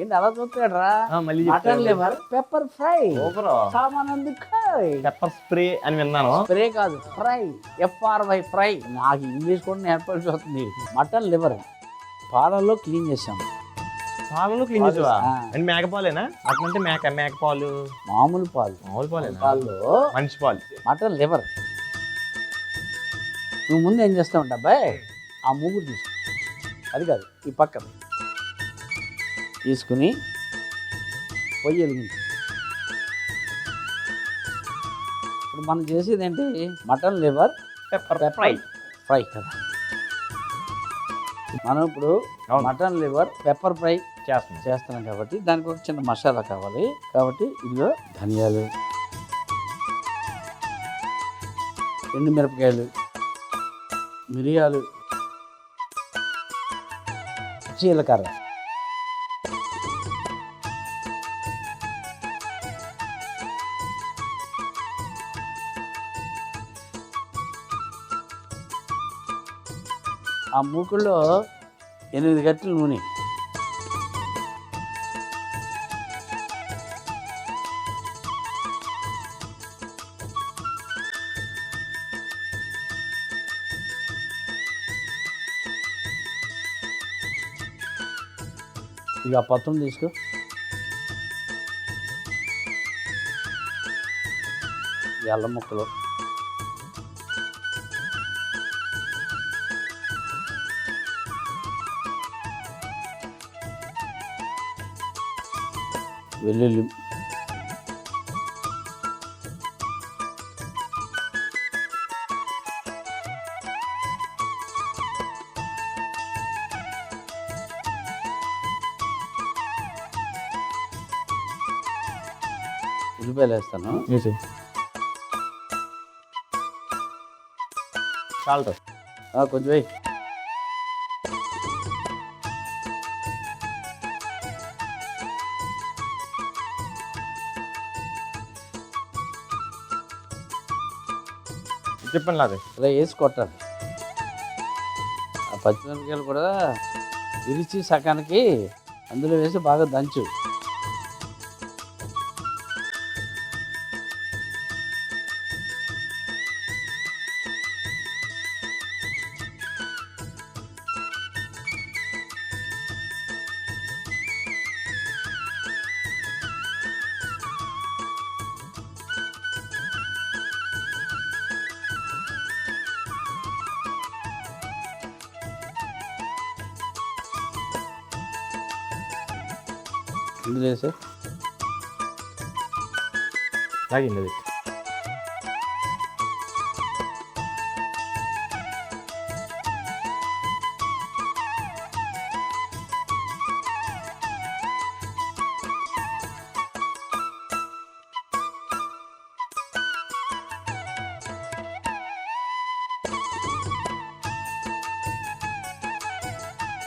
ఏంటి అలా చూస్తాడు రా? మళ్ళీ మటన్ లివర్ పెప్పర్ ఫ్రై. సామానందు పెప్పర్ స్ప్రే అని విన్నాను. స్ప్రే కాదు, ఫ్రై. FRY fry. నాకు ఇంగ్లీష్ కూడా నేర్పాల్సి వస్తుంది. మటన్ లివర్ పాలల్లో క్లీన్ చేసాం. పాలలో క్లీన్ చేసావా? అంటే మేకపాలేనా? మటన్ అంటే మేకపాలు, మామూలు పాలు. మామూలు పాలేనా? పాల్లో మనిషి పాలు. Mutton liver. నువ్వు ముందు ఏం చేస్తావు అబ్బాయి, ఆ మూగుడు తీసుకో. అది కాదు, ఈ పక్కన తీసుకుని పొయ్యి వెలిగించు. ఇప్పుడు మనం చేసేది ఏంటి? Mutton liver pepper fry. Fry కదా. మనం ఇప్పుడు మటన్ లివర్ పెప్పర్ ఫ్రై చేస్తున్నాం కాబట్టి దానికి ఒక చిన్న మసాలా కావాలి. కాబట్టి ఇదిగో ధనియాలు, ఎండుమిరపకాయలు, మిరియాలు, జీలకర్ర, ఆ మూకుల్లో 8 గంటల నూనె. ఇక ఆ పత్రం తీసుకో. ఈ అల్లం ముక్కలు, వెల్లుల్లి, ఉల్లిపాయలు వేస్తాను. సాల్ట్ కొంచెం వేయి. చెప్పండి అది ఇలా వేసి కొట్టాలి. ఆ పచ్చిమిరపకాయలు కూడా విరిచి సకానికి అందులో వేసి బాగా దంచు. ఇందులో వేసి లాగింది అది.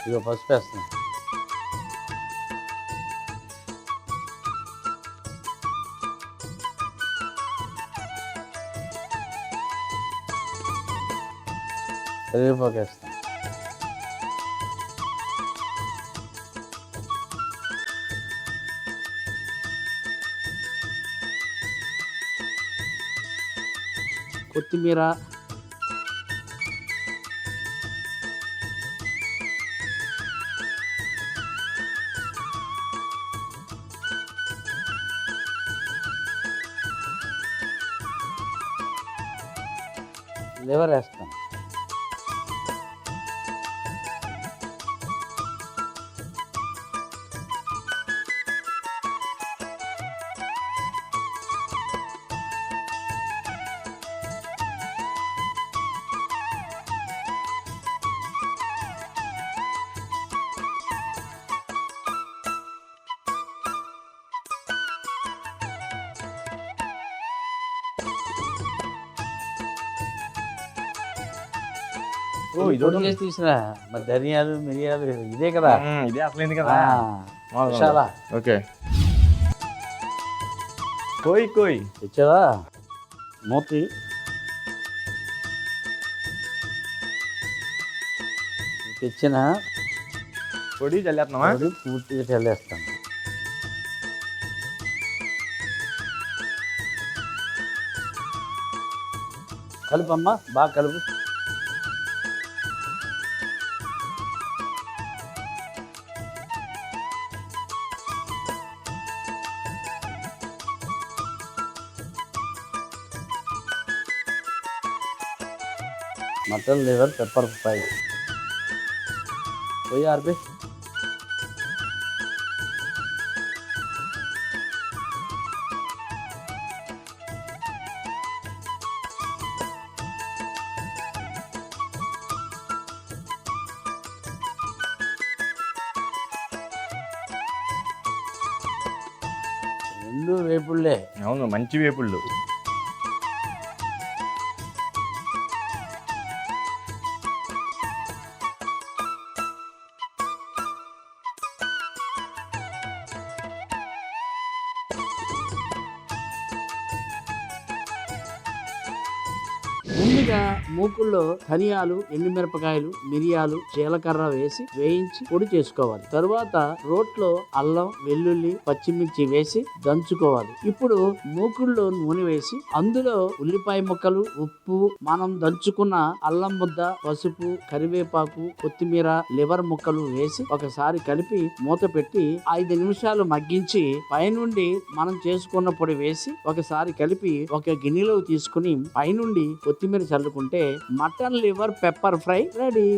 ఇక పసుపు వేస్తాను. కరివేపాకు వేస్తాను. కొత్తిమీర, లివర్ వేస్తాను. ఇది చేసి తీసినా మరి ధనియాలు, మిరియాలు ఇదే కదా. ఇదే అసలు కదా. చాలా ఓకే. కోయి తెచ్చావా? మూతి తెచ్చిన పొడి చల్లేస్తున్నావా? పూర్తిగా చల్లేస్తాను. కలుపమ్మా, బాగా కలుపు. మటన్ లివర్ పెప్పర్ ఫ్రై పోయి ఆర్పి. రెండు వేపుళ్ళే. అవును, మంచి వేపుళ్ళు. ముందుగా మూకుల్లో ధనియాలు, ఎండుమిరపకాయలు, మిరియాలు, జీలకర్ర వేసి వేయించి పొడి చేసుకోవాలి. తరువాత రోట్లో అల్లం, వెల్లుల్లి, పచ్చిమిర్చి వేసి దంచుకోవాలి. ఇప్పుడు మూకుల్లో నూనె వేసి అందులో ఉల్లిపాయ ముక్కలు, ఉప్పు, మనం దంచుకున్న అల్లం ముద్ద, పసుపు, కరివేపాకు, కొత్తిమీర, లివర్ ముక్కలు వేసి ఒకసారి కలిపి మూత పెట్టి 5 నిమిషాలు మగ్గించి పైనుండి మనం చేసుకున్న పొడి వేసి ఒకసారి కలిపి ఒక గిన్నెలో తీసుకుని పైనుండి కొత్తిమీర చల్లుకుంటే mutton liver pepper fry ready.